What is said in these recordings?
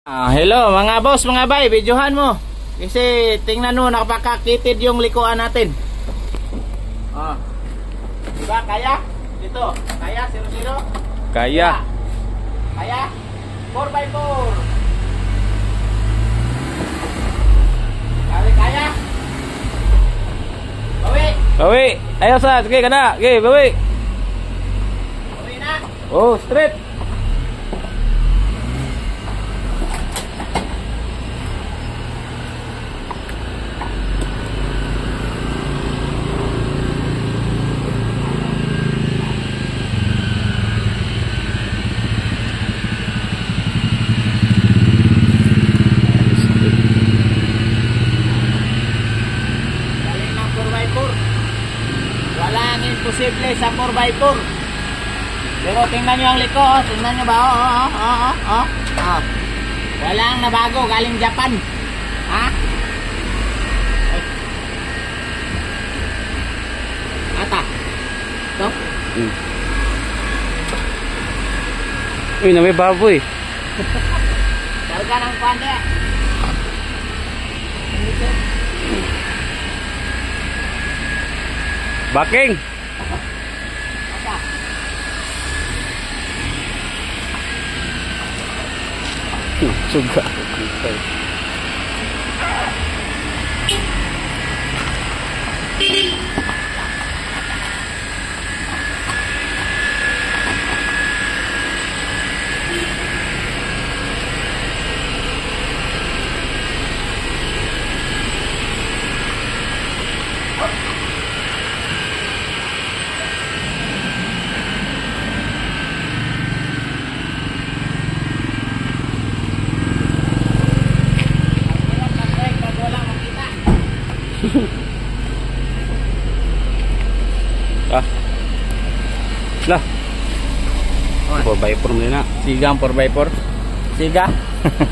Hello mga boss, mga bay, videohan mo. Kasi tingnan mo, nakapakakitid yung likuan natin. Diba, kaya? Dito, kaya, 0-0? Kaya. Kaya? 4x4. Kaya? Bawi! Bawi. Ayaw sa, sige ka na. Okay, bawi. Bawi na! Oh, straight. Walang imposible sa 4x4. Pero tingnan nyo ang liko, tingnan nyo ba? Walang nabago, galing Japan. Ha? Ata. Ito? Uy, na may baboy. Karga ng kwande. Baking. Ata. Suga. Lah. 4x4 mo na. Sigang 4x4. Siga.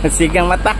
Sigang mata.